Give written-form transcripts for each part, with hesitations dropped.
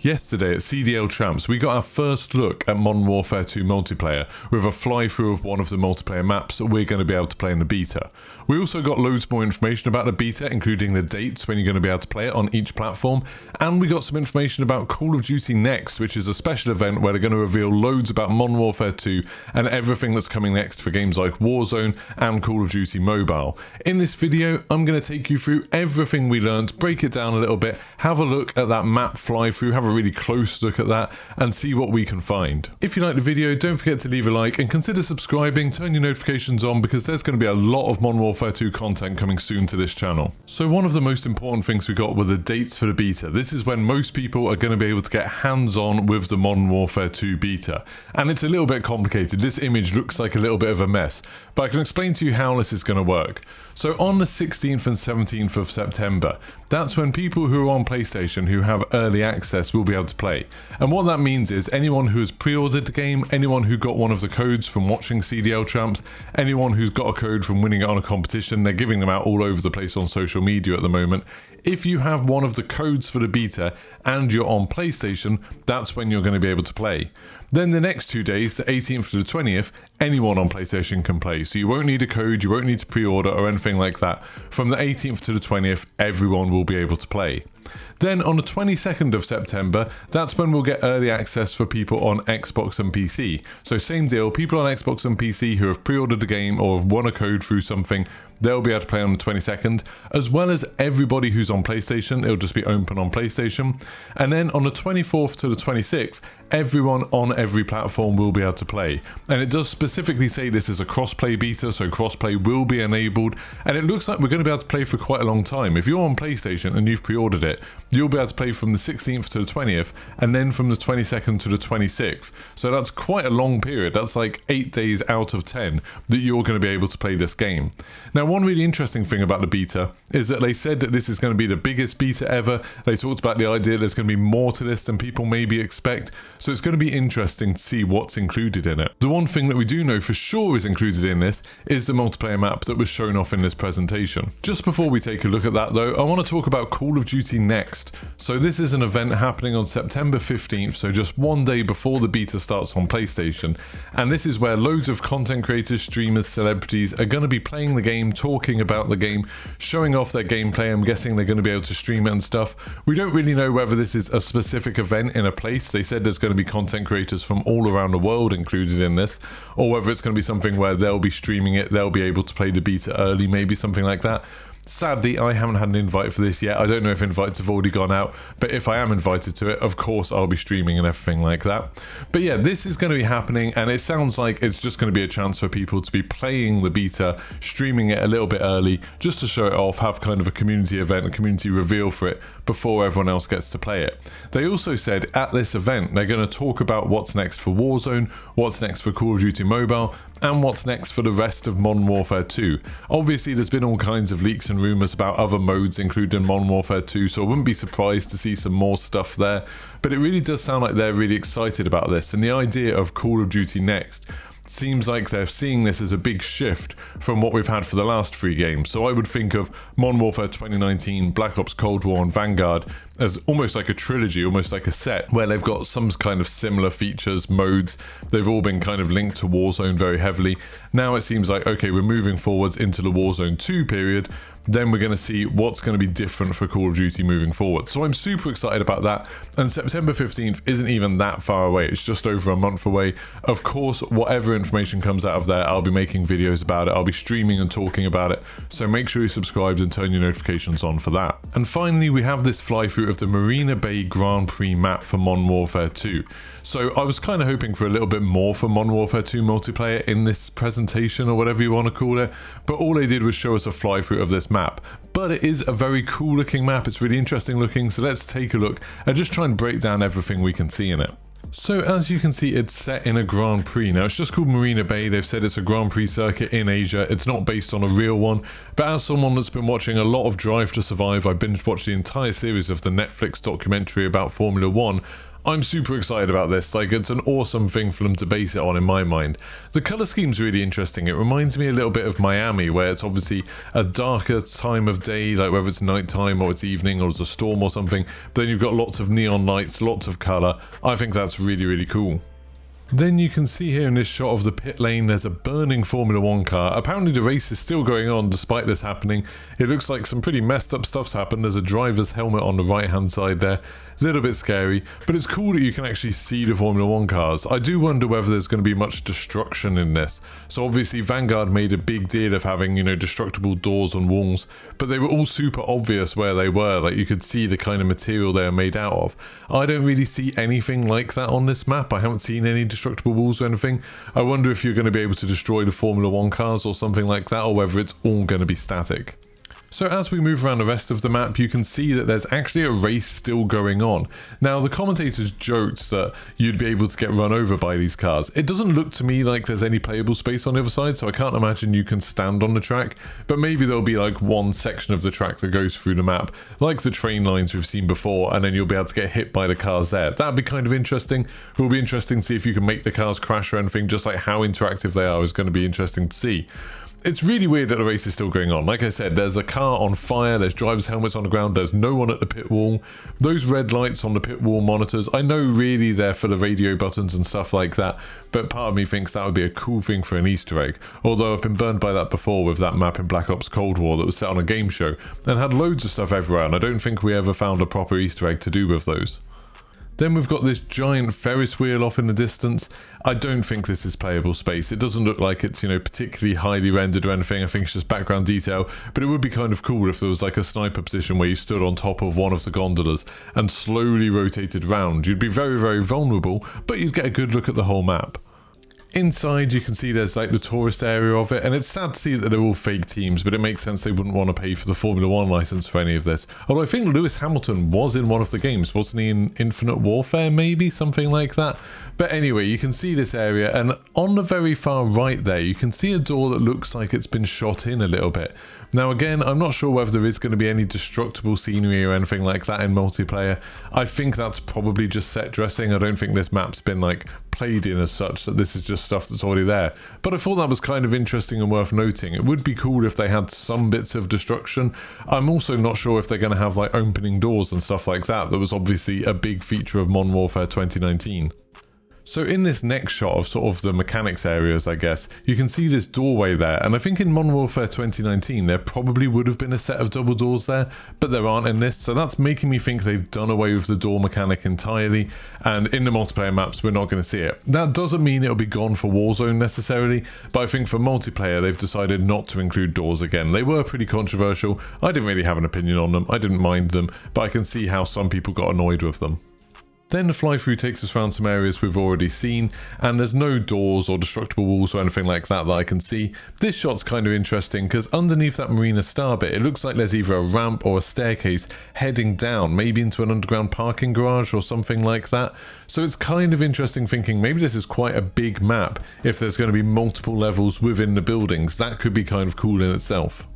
Yesterday at CDL Champs, we got our first look at Modern Warfare 2 multiplayer with a fly-through of one of the multiplayer maps that we're going to be able to play in the beta. We also got loads more information about the beta, including the dates when you're going to be able to play it on each platform, and we got some information about Call of Duty Next, which is a special event where they're going to reveal loads about Modern Warfare 2 and everything that's coming next for games like Warzone and Call of Duty Mobile. In this video, I'm going to take you through everything we learned, break it down a little bit, have a look at that map fly-through, have a really close look at that, and see what we can find. If you like the video, don't forget to leave a like and consider subscribing, turn your notifications on, because there's going to be a lot of Modern Warfare 2 content coming soon to this channel. So one of the most important things we got were the dates for the beta. This is when most people are going to be able to get hands-on with the Modern Warfare 2 beta. And it's a little bit complicated. This image looks like a little bit of a mess, but I can explain to you how this is going to work. So on the 16th and 17th of September, that's when people who are on PlayStation who have early access will be able to play. And what that means is anyone who has pre-ordered the game, anyone who got one of the codes from watching CDL Champs, anyone who's got a code from winning it on a competition, they're giving them out all over the place on social media at the moment. If you have one of the codes for the beta and you're on PlayStation, that's when you're going to be able to play. Then the next 2 days, the 18th to the 20th, anyone on PlayStation can play. So you won't need a code, you won't need to pre-order or anything like that. From the 18th to the 20th, everyone will be able to play. Then on the 22nd of September, that's when we'll get early access for people on Xbox and PC. So same deal, people on Xbox and PC who have pre-ordered the game or have won a code through something, they'll be able to play on the 22nd, as well as everybody who's on PlayStation. It'll just be open on PlayStation. And then on the 24th to the 26th, everyone on every platform will be able to play. And it does specifically say this is a cross-play beta, so cross-play will be enabled. And it looks like we're going to be able to play for quite a long time. If you're on PlayStation and you've pre-ordered it, you'll be able to play from the 16th to the 20th, and then from the 22nd to the 26th. So that's quite a long period. That's like 8 days out of 10 that you're going to be able to play this game. Now, one really interesting thing about the beta is that they said that this is going to be the biggest beta ever. They talked about the idea that there's going to be more to this than people maybe expect. So it's going to be interesting to see what's included in it. The one thing that we do know for sure is included in this is the multiplayer map that was shown off in this presentation. Just before we take a look at that though, I want to talk about Call of Duty Next. So this is an event happening on September 15th, so just one day before the beta starts on PlayStation. And this is where loads of content creators, streamers, celebrities are going to be playing the game, talking about the game, showing off their gameplay. I'm guessing they're going to be able to stream it and stuff. We don't really know whether this is a specific event in a place. They said there's going to be content creators from all around the world included in this, or whether it's going to be something where they'll be streaming it, they'll be able to play the beta early, maybe something like that. Sadly, I haven't had an invite for this yet. I don't know if invites have already gone out, but if I am invited to it, of course I'll be streaming and everything like that. But yeah, this is going to be happening, and it sounds like it's just going to be a chance for people to be playing the beta, streaming it a little bit early, just to show it off, have kind of a community event, a community reveal for it before everyone else gets to play it. They also said at this event, they're going to talk about what's next for Warzone, what's next for Call of Duty Mobile, and what's next for the rest of Modern Warfare 2. Obviously, there's been all kinds of leaks and rumours about other modes included in Modern Warfare 2, so I wouldn't be surprised to see some more stuff there. But it really does sound like they're really excited about this, and the idea of Call of Duty Next seems like they're seeing this as a big shift from what we've had for the last 3 games. So I would think of Modern Warfare 2019, Black Ops Cold War and Vanguard as almost like a trilogy, almost like a set, where they've got some kind of similar features, modes. They've all been kind of linked to Warzone very heavily. Now it seems like, okay, we're moving forwards into the Warzone 2 period. Then we're going to see what's going to be different for Call of Duty moving forward. So I'm super excited about that. And September 15th isn't even that far away. It's just over a month away. Of course, whatever information comes out of there, I'll be making videos about it. I'll be streaming and talking about it. So make sure you're subscribed and turn your notifications on for that. And finally, we have this fly-through of the Marina Bay Grand Prix map for Modern Warfare 2. So I was kind of hoping for a little bit more for Modern Warfare 2 multiplayer in this presentation, or whatever you want to call it. But all they did was show us a fly-through of this map. But it is a very cool looking map. It's really interesting looking. So let's take a look and just try and break down everything we can see in it. So as you can see, it's set in a Grand Prix. Now it's just called Marina Bay. They've said it's a Grand Prix circuit in Asia. It's not based on a real one. But as someone that's been watching a lot of Drive to Survive, I binge watched the entire series of the Netflix documentary about Formula 1. I'm super excited about this. Like, it's an awesome thing for them to base it on in my mind. The color scheme's really interesting. It reminds me a little bit of Miami, where it's obviously a darker time of day, like whether it's nighttime or it's evening or it's a storm or something. But then you've got lots of neon lights, lots of color. I think that's really, really cool. Then you can see here in this shot of the pit lane, there's a burning Formula 1 car. Apparently the race is still going on despite this happening. It looks like some pretty messed up stuff's happened. There's a driver's helmet on the right hand side there. A little bit scary, but it's cool that you can actually see the Formula 1 cars. I do wonder whether there's going to be much destruction in this. So obviously Vanguard made a big deal of having, you know, destructible doors and walls, but they were all super obvious where they were. Like, you could see the kind of material they are made out of. I don't really see anything like that on this map. I haven't seen any destructible walls or anything. I wonder if you're going to be able to destroy the Formula 1 cars or something like that, or whether it's all going to be static. So as we move around the rest of the map, you can see that there's actually a race still going on. Now, the commentators joked that you'd be able to get run over by these cars. It doesn't look to me like there's any playable space on the other side, so I can't imagine you can stand on the track, but maybe there'll be like one section of the track that goes through the map, like the train lines we've seen before, and then you'll be able to get hit by the cars there. That'd be kind of interesting. It will be interesting to see if you can make the cars crash or anything. Just like how interactive they are is going to be interesting to see. It's really weird that the race is still going on. Like I said, there's a car on fire, there's drivers' helmets on the ground, there's no one at the pit wall. Those red lights on the pit wall monitors, I know really they're for the radio buttons and stuff like that, but part of me thinks that would be a cool thing for an Easter egg. Although I've been burned by that before with that map in Black Ops Cold War that was set on a game show and had loads of stuff everywhere, and I don't think we ever found a proper Easter egg to do with those. Then we've got this giant Ferris wheel off in the distance. I don't think this is playable space. It doesn't look like it's, you know, particularly highly rendered or anything. I think it's just background detail, but it would be kind of cool if there was like a sniper position where you stood on top of one of the gondolas and slowly rotated round. You'd be very, very vulnerable, but you'd get a good look at the whole map. Inside, you can see there's like the tourist area of it, and it's sad to see that they're all fake teams, but it makes sense they wouldn't want to pay for the Formula 1 license for any of this. Although I think Lewis Hamilton was in one of the games, wasn't he, in Infinite Warfare maybe? Something like that. But anyway, you can see this area, and on the very far right there, you can see a door that looks like it's been shot in a little bit. Now again, I'm not sure whether there is going to be any destructible scenery or anything like that in multiplayer. I think that's probably just set dressing. I don't think this map's been like played in as such, that this is just stuff that's already there. But I thought that was kind of interesting and worth noting. It would be cool if they had some bits of destruction. I'm also not sure if they're going to have like opening doors and stuff like that. That was obviously a big feature of Modern Warfare 2019. So in this next shot of sort of the mechanics areas, I guess, you can see this doorway there, and I think in Modern Warfare 2019 there probably would have been a set of double doors there, but there aren't in this, so that's making me think they've done away with the door mechanic entirely, and in the multiplayer maps we're not going to see it. That doesn't mean it'll be gone for Warzone necessarily, but I think for multiplayer they've decided not to include doors again. They were pretty controversial. I didn't really have an opinion on them, I didn't mind them, but I can see how some people got annoyed with them. Then the fly-through takes us around some areas we've already seen, and there's no doors or destructible walls or anything like that that I can see. This shot's kind of interesting because underneath that Marina Star bit, it looks like there's either a ramp or a staircase heading down, maybe into an underground parking garage or something like that. So it's kind of interesting thinking maybe this is quite a big map. If there's going to be multiple levels within the buildings, that could be kind of cool in itself.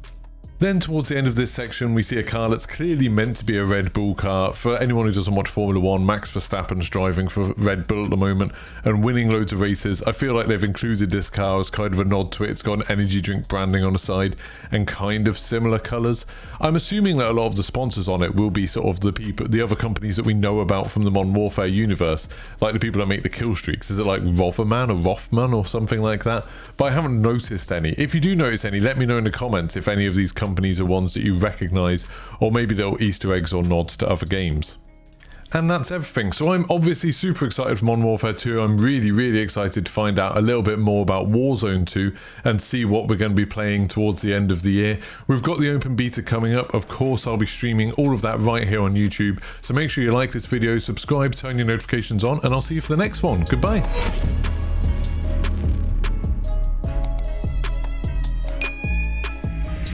Then towards the end of this section, we see a car that's clearly meant to be a Red Bull car. For anyone who doesn't watch Formula 1, Max Verstappen's driving for Red Bull at the moment and winning loads of races. I feel like they've included this car as kind of a nod to it. It's got an energy drink branding on the side and kind of similar colours. I'm assuming that a lot of the sponsors on it will be sort of the other companies that we know about from the Modern Warfare universe, like the people that make the kill streaks. Is it like Roverman or Rothman or something like that? But I haven't noticed any. If you do notice any, let me know in the comments if any of these companies are ones that you recognize, or maybe they're Easter eggs or nods to other games. And that's everything. So I'm obviously super excited for Modern Warfare 2. I'm really excited to find out a little bit more about Warzone 2 and see what we're going to be playing towards the end of the year. We've got the open beta coming up. Of course, I'll be streaming all of that right here on YouTube. So make sure you like this video, subscribe, turn your notifications on, and I'll see you for the next one. Goodbye.